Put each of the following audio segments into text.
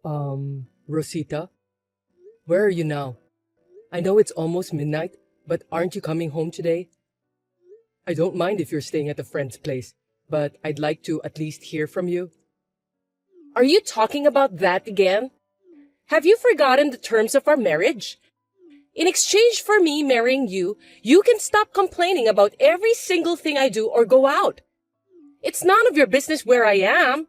Rosita, where are you now? I know it's almost midnight, but aren't you coming home today? I don't mind if you're staying at a friend's place, but I'd like to at least hear from you. Are you talking about that again? Have you forgotten the terms of our marriage? In exchange for me marrying you, you can stop complaining about every single thing I do or go out. It's none of your business where I am.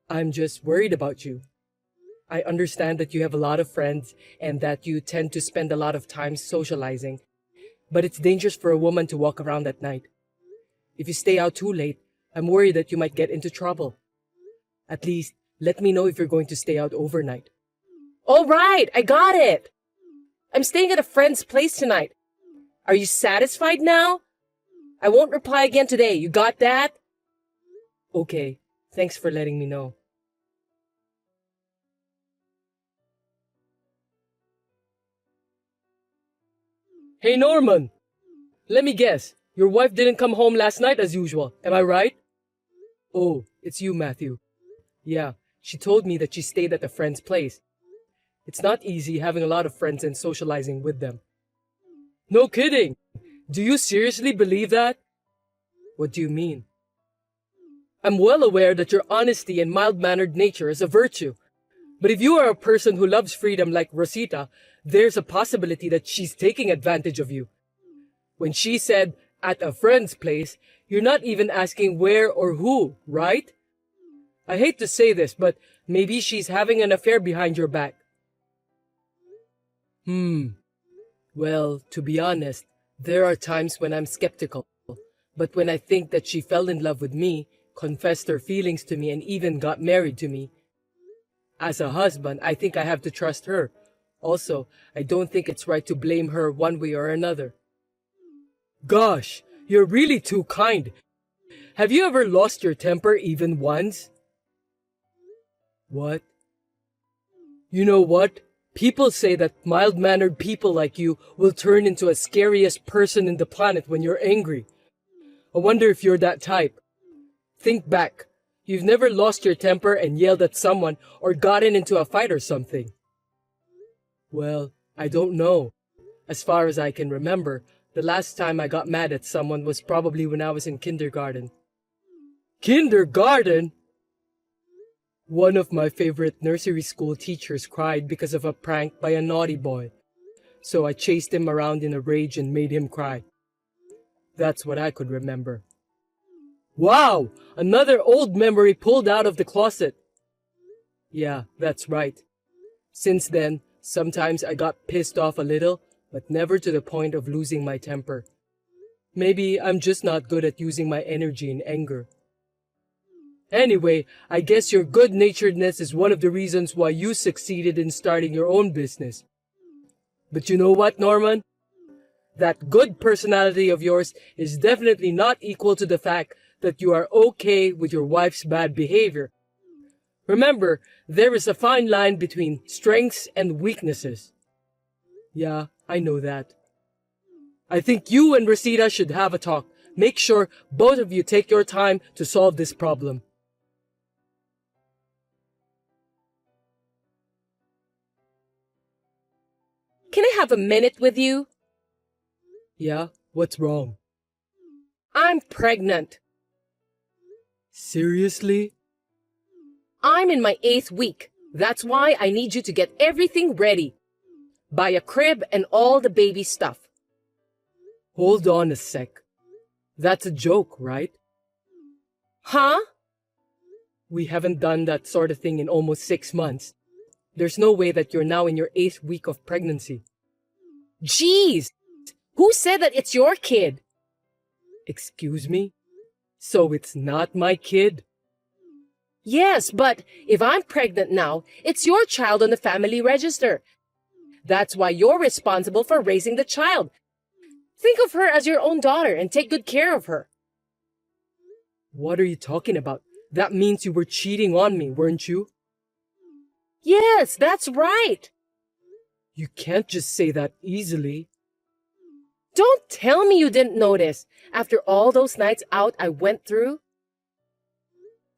I'm just worried about you. I understand that you have a lot of friends and that you tend to spend a lot of time socializing, but it's dangerous for a woman to walk around at night. If you stay out too late, I'm worried that you might get into trouble. At least, let me know if you're going to stay out overnight. All right, I got it. I'm staying at a friend's place tonight. Are you satisfied now? I won't reply again today. You got that? Okay, thanks for letting me know. Hey Norman! Let me guess, your wife didn't come home last night as usual, am I right? Oh, it's you, Matthew. Yeah, she told me that she stayed at a friend's place. It's not easy having a lot of friends and socializing with them. No kidding! Do you seriously believe that? What do you mean? I'm well aware that your honesty and mild-mannered nature is a virtue. But if you are a person who loves freedom like Rosita, there's a possibility that she's taking advantage of you. When she said, at a friend's place, you're not even asking where or who, right? I hate to say this, but maybe she's having an affair behind your back. Well, to be honest, there are times when I'm skeptical. But when I think that she fell in love with me, confessed her feelings to me, and even got married to me, as a husband, I think I have to trust her. Also, I don't think it's right to blame her one way or another. Gosh, you're really too kind. Have you ever lost your temper even once? What? You know what? People say that mild-mannered people like you will turn into a scariest person in the planet when you're angry. I wonder if you're that type. Think back. You've never lost your temper and yelled at someone or gotten into a fight or something. Well, I don't know. As far as I can remember, the last time I got mad at someone was probably when I was in kindergarten. Kindergarten? One of my favorite nursery school teachers cried because of a prank by a naughty boy. So I chased him around in a rage and made him cry. That's what I could remember. Wow! Another old memory pulled out of the closet. Yeah, that's right. Since then, sometimes I got pissed off a little, but never to the point of losing my temper. Maybe I'm just not good at using my energy in anger. Anyway, I guess your good-naturedness is one of the reasons why you succeeded in starting your own business. But you know what, Norman? That good personality of yours is definitely not equal to the fact that you are okay with your wife's bad behavior. Remember, there is a fine line between strengths and weaknesses. Yeah, I know that. I think you and Rosita should have a talk. Make sure both of you take your time to solve this problem. Can I have a minute with you? Yeah, what's wrong? I'm pregnant. Seriously? I'm in my 8th week. That's why I need you to get everything ready. Buy a crib and all the baby stuff. Hold on a sec. That's a joke, right? Huh? We haven't done that sort of thing in almost 6 months. There's no way that you're now in your 8th week of pregnancy. Jeez! Who said that it's your kid? Excuse me? So it's not my kid? Yes, but if I'm pregnant now, it's your child on the family register. That's why you're responsible for raising the child. Think of her as your own daughter and take good care of her. What are you talking about? That means you were cheating on me, weren't you? Yes, that's right. You can't just say that easily. Don't tell me you didn't notice after all those nights out I went through.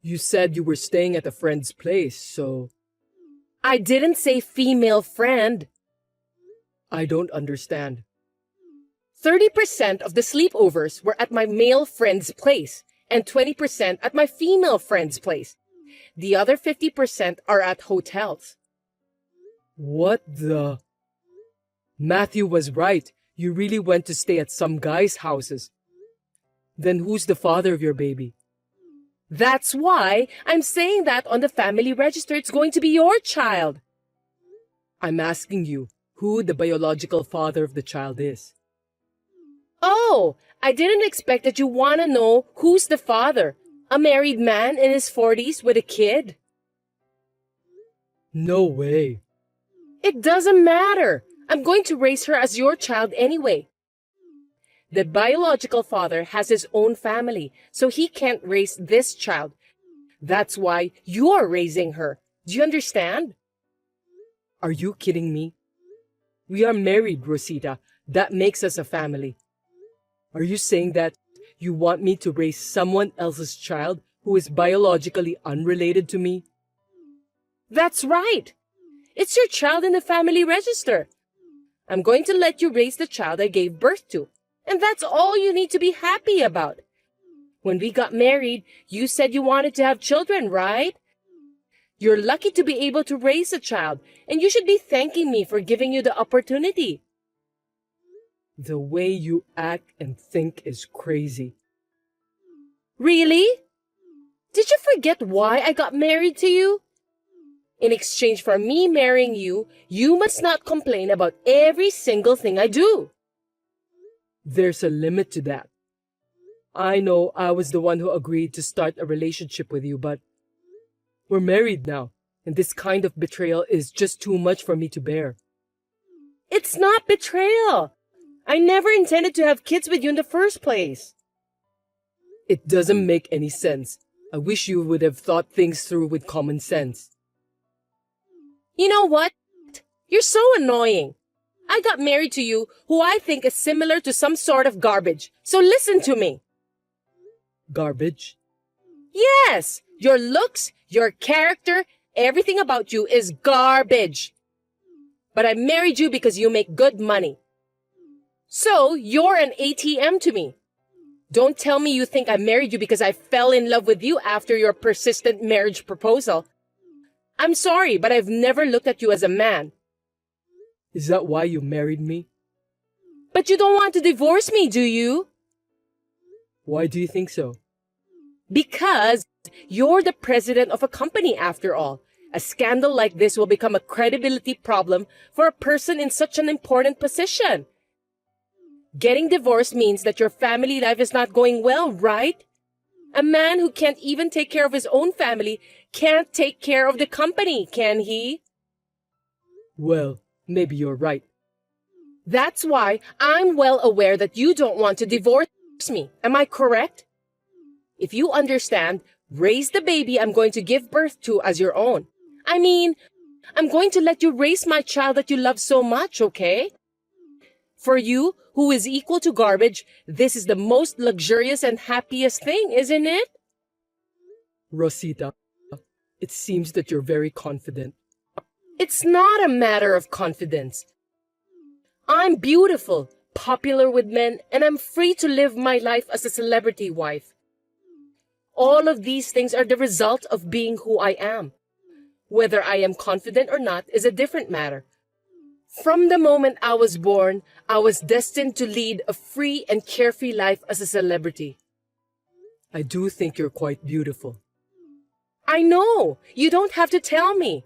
You said you were staying at a friend's place, so I didn't say female friend. I don't understand. 30% of the sleepovers were at my male friend's place and 20% at my female friend's place. The other 50% are at hotels. What the? Matthew was right. You really went to stay at some guys' houses. Then who's the father of your baby? That's why I'm saying that on the family register it's going to be your child. I'm asking you who the biological father of the child is. Oh, I didn't expect that you want to know who's the father. A married man in his 40s with a kid? No way. It doesn't matter. I'm going to raise her as your child anyway. The biological father has his own family, so he can't raise this child. That's why you're raising her. Do you understand? Are you kidding me? We are married, Rosita. That makes us a family. Are you saying that you want me to raise someone else's child who is biologically unrelated to me? That's right. It's your child in the family register. I'm going to let you raise the child I gave birth to. And that's all you need to be happy about. When we got married, you said you wanted to have children, right? You're lucky to be able to raise a child, and you should be thanking me for giving you the opportunity. The way you act and think is crazy. Really? Did you forget why I got married to you? In exchange for me marrying you, you must not complain about every single thing I do. There's a limit to that. I know I was the one who agreed to start a relationship with you, but we're married now, and this kind of betrayal is just too much for me to bear. It's not betrayal. I never intended to have kids with you in the first place. It doesn't make any sense. I wish you would have thought things through with common sense. You know what? You're so annoying. I got married to you who I think is similar to some sort of garbage. So listen to me. Garbage? Yes, your looks, your character, everything about you is garbage. But I married you because you make good money. So you're an ATM to me. Don't tell me you think I married you because I fell in love with you after your persistent marriage proposal. I'm sorry, but I've never looked at you as a man. Is that why you married me? But you don't want to divorce me, do you? Why do you think so? Because you're the president of a company after all. A scandal like this will become a credibility problem for a person in such an important position. Getting divorced means that your family life is not going well, right? A man who can't even take care of his own family can't take care of the company, can he? Well, maybe you're right. That's why I'm well aware that you don't want to divorce me. Am I correct? If you understand, raise the baby I'm going to give birth to as your own. I mean, I'm going to let you raise my child that you love so much, okay? For you, who is equal to garbage, this is the most luxurious and happiest thing, isn't it? Rosita, it seems that you're very confident. It's not a matter of confidence. I'm beautiful, popular with men, and I'm free to live my life as a celebrity wife. All of these things are the result of being who I am. Whether I am confident or not is a different matter. From the moment I was born, I was destined to lead a free and carefree life as a celebrity. I do think you're quite beautiful. I know. You don't have to tell me.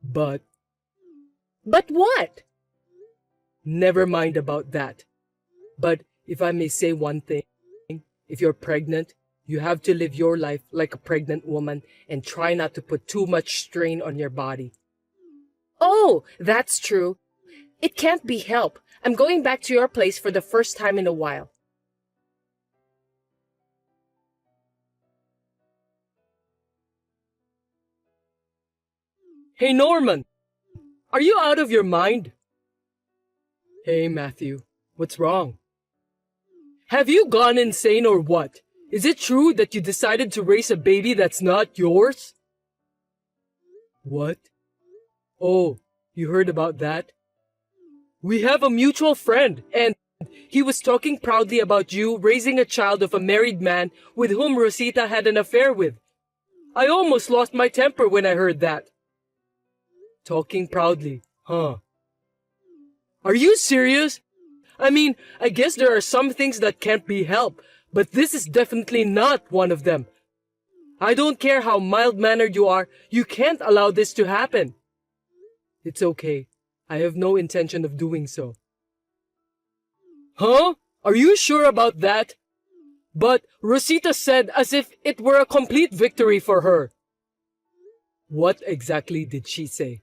But But what? never mind about that. But if I may say one thing, if you're pregnant, you have to live your life like a pregnant woman and try not to put too much strain on your body. Oh, that's true. It can't be helped. I'm going back to your place for the first time in a while. Hey, Norman! Are you out of your mind? Hey, Matthew. What's wrong? Have you gone insane or what? Is it true that you decided to raise a baby that's not yours? What? Oh, you heard about that? We have a mutual friend, and he was talking proudly about you raising a child of a married man with whom Rosita had an affair with. I almost lost my temper when I heard that. Talking proudly, huh? Are you serious? I mean, I guess there are some things that can't be helped, but this is definitely not one of them. I don't care how mild-mannered you are, you can't allow this to happen. It's okay. I have no intention of doing so. Huh? Are you sure about that? But Rosita said as if it were a complete victory for her. What exactly did she say?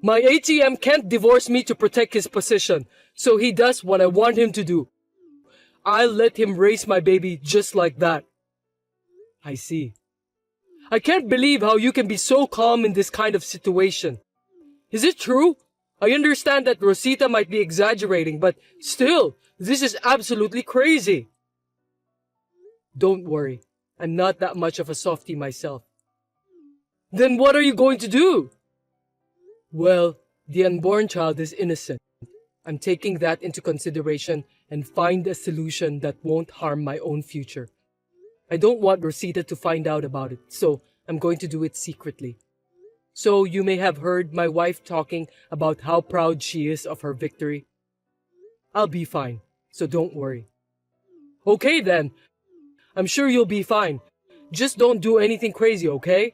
My ATM can't divorce me to protect his position, so he does what I want him to do. I'll let him raise my baby just like that. I see. I can't believe how you can be so calm in this kind of situation. Is it true? I understand that Rosita might be exaggerating, but still, this is absolutely crazy. Don't worry. I'm not that much of a softie myself. Then what are you going to do? Well, the unborn child is innocent. I'm taking that into consideration and find a solution that won't harm my own future. I don't want Rosita to find out about it, so I'm going to do it secretly. So you may have heard my wife talking about how proud she is of her victory. I'll be fine, so don't worry. Okay then. I'm sure you'll be fine. Just don't do anything crazy, okay?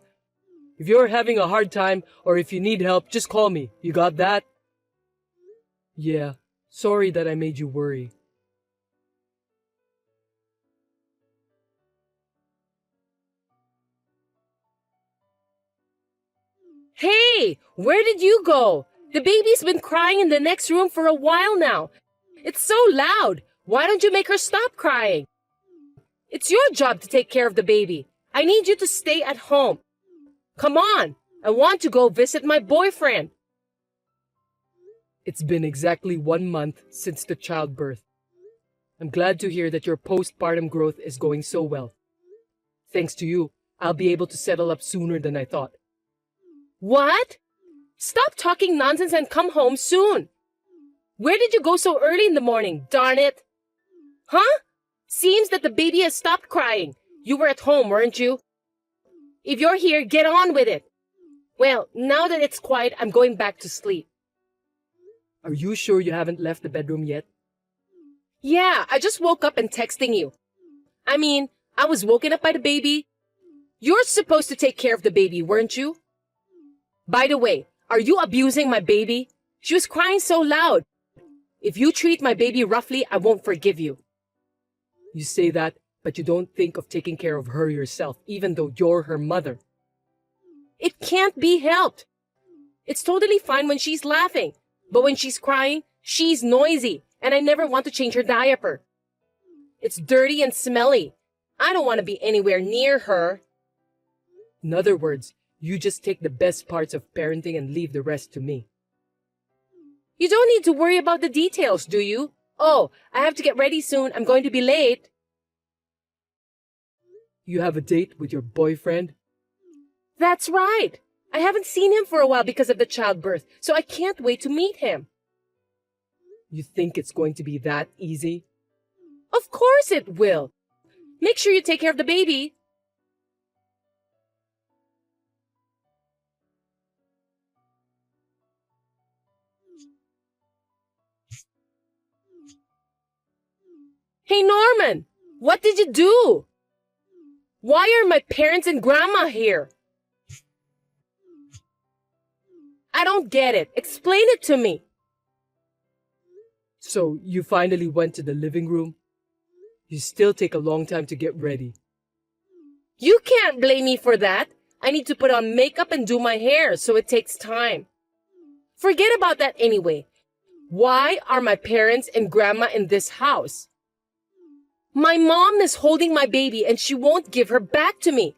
If you're having a hard time or if you need help, just call me. You got that? Yeah, sorry that I made you worry. Hey, where did you go? The baby's been crying in the next room for a while now. It's so loud. Why don't you make her stop crying? It's your job to take care of the baby. I need you to stay at home. Come on, I want to go visit my boyfriend. It's been exactly 1 month since the childbirth. I'm glad to hear that your postpartum growth is going so well. Thanks to you, I'll be able to settle up sooner than I thought. What? Stop talking nonsense and come home soon. Where did you go so early in the morning, darn it? Huh? Seems that the baby has stopped crying. You were at home, weren't you? If you're here, get on with it. Well, now that it's quiet, I'm going back to sleep. Are you sure you haven't left the bedroom yet? Yeah, I just woke up and texting you. I mean, I was woken up by the baby. You're supposed to take care of the baby, weren't you? By the way, are you abusing my baby? She was crying so loud. If you treat my baby roughly, I won't forgive you. You say that, but you don't think of taking care of her yourself, even though you're her mother. It can't be helped. It's totally fine when she's laughing, but when she's crying, she's noisy, and I never want to change her diaper. It's dirty and smelly. I don't want to be anywhere near her. In other words, you just take the best parts of parenting and leave the rest to me. You don't need to worry about the details, do you? Oh, I have to get ready soon. I'm going to be late. You have a date with your boyfriend? That's right. I haven't seen him for a while because of the childbirth, so I can't wait to meet him. You think it's going to be that easy? Of course it will. Make sure you take care of the baby. Hey, Norman, what did you do? Why are my parents and grandma here? I don't get it. Explain it to me. So, you finally went to the living room? You still take a long time to get ready. You can't blame me for that. I need to put on makeup and do my hair, so it takes time. Forget about that anyway. Why are my parents and grandma in this house? My mom is holding my baby and she won't give her back to me.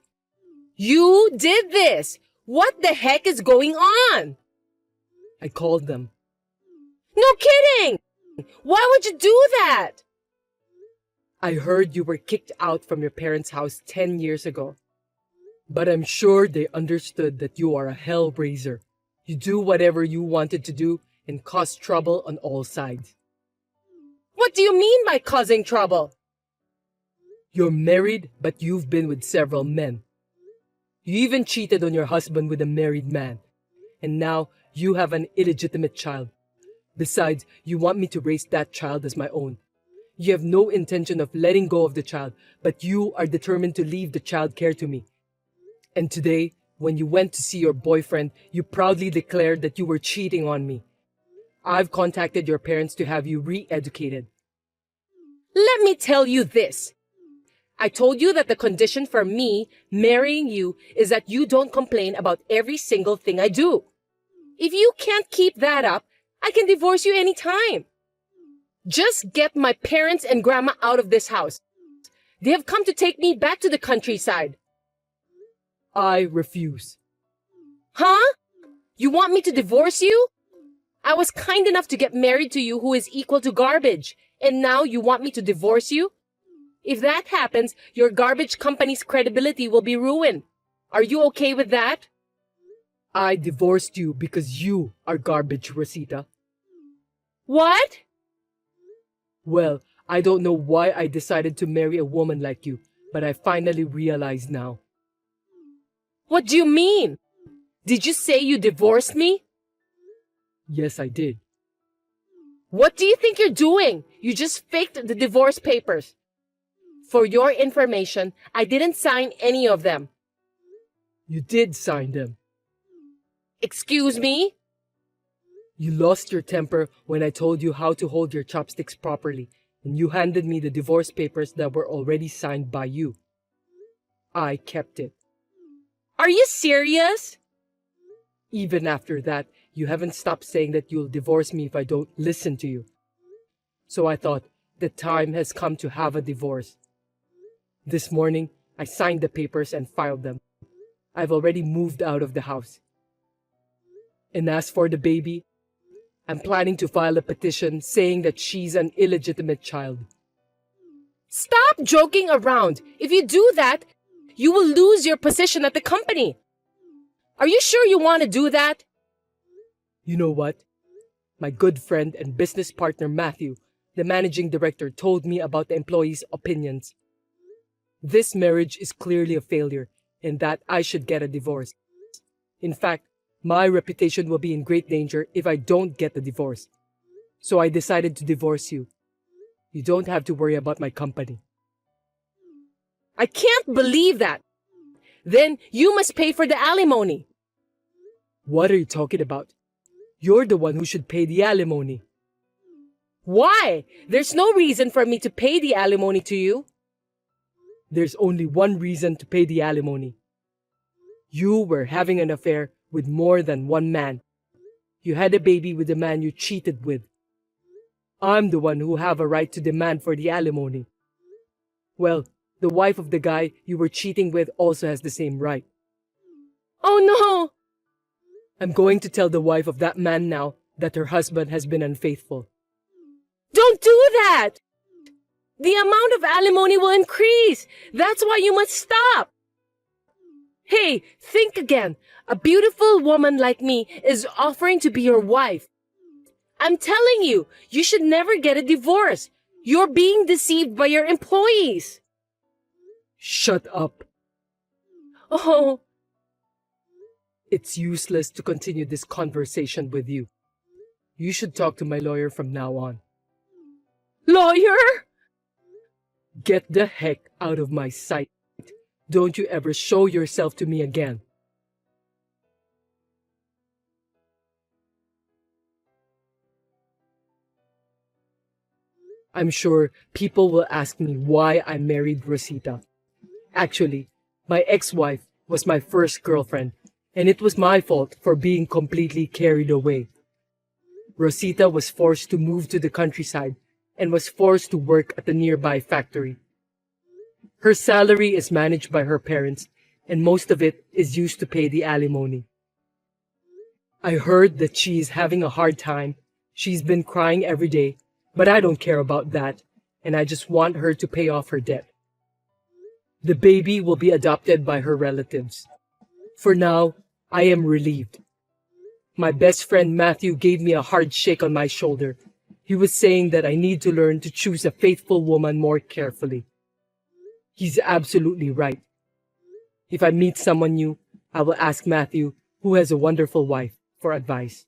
You did this. What the heck is going on? I called them. No kidding! Why would you do that? I heard you were kicked out from your parents' house 10 years ago. But I'm sure they understood that you are a hell raiser. You do whatever you wanted to do and cause trouble on all sides. What do you mean by causing trouble? You're married, but you've been with several men. You even cheated on your husband with a married man. And now you have an illegitimate child. Besides, you want me to raise that child as my own. You have no intention of letting go of the child, but you are determined to leave the child care to me. And today, when you went to see your boyfriend, you proudly declared that you were cheating on me. I've contacted your parents to have you re-educated. Let me tell you this. I told you that the condition for me marrying you is that you don't complain about every single thing I do. If you can't keep that up, I can divorce you anytime. Just get my parents and grandma out of this house. They have come to take me back to the countryside. I refuse. Huh? You want me to divorce you? I was kind enough to get married to you who is equal to garbage, and now you want me to divorce you? If that happens, your garbage company's credibility will be ruined. Are you okay with that? I divorced you because you are garbage, Rosita. What? Well, I don't know why I decided to marry a woman like you, but I finally realize now. What do you mean? Did you say you divorced me? Yes, I did. What do you think you're doing? You just faked the divorce papers. For your information, I didn't sign any of them. You did sign them. Excuse me? You lost your temper when I told you how to hold your chopsticks properly, and you handed me the divorce papers that were already signed by you. I kept it. Are you serious? Even after that, you haven't stopped saying that you'll divorce me if I don't listen to you. So I thought the time has come to have a divorce. This morning, I signed the papers and filed them. I've already moved out of the house. And as for the baby, I'm planning to file a petition saying that she's an illegitimate child. Stop joking around. If you do that, you will lose your position at the company. Are you sure you want to do that? You know what? My good friend and business partner Matthew, the managing director, told me about the employees' opinions. This marriage is clearly a failure and that I should get a divorce. In fact, my reputation will be in great danger if I don't get the divorce. So I decided to divorce you. You don't have to worry about my company. I can't believe that. Then you must pay for the alimony. What are you talking about? You're the one who should pay the alimony. Why? There's no reason for me to pay the alimony to you. There's only one reason to pay the alimony. You were having an affair with more than one man. You had a baby with the man you cheated with. I'm the one who have a right to demand for the alimony. Well, the wife of the guy you were cheating with also has the same right. Oh no! I'm going to tell the wife of that man now that her husband has been unfaithful. Don't do that! The amount of alimony will increase. That's why you must stop. Hey, think again. A beautiful woman like me is offering to be your wife. I'm telling you, you should never get a divorce. You're being deceived by your employees. Shut up. Oh, It's useless to continue this conversation with you. You should talk to my lawyer from now on. lawyer? Get the heck out of my sight. Don't you ever show yourself to me again. I'm sure people will ask me why I married Rosita. Actually, my ex-wife was my first girlfriend, and it was my fault for being completely carried away. Rosita was forced to move to the countryside and was forced to work at a nearby factory. Her salary is managed by her parents, and most of it is used to pay the alimony. I heard that she is having a hard time. She's been crying every day, but I don't care about that, and I just want her to pay off her debt. The baby will be adopted by her relatives. For now, I am relieved. My best friend Matthew gave me a hard shake on my shoulder. He was saying that I need to learn to choose a faithful woman more carefully. He's absolutely right. If I meet someone new, I will ask Matthew, who has a wonderful wife, for advice.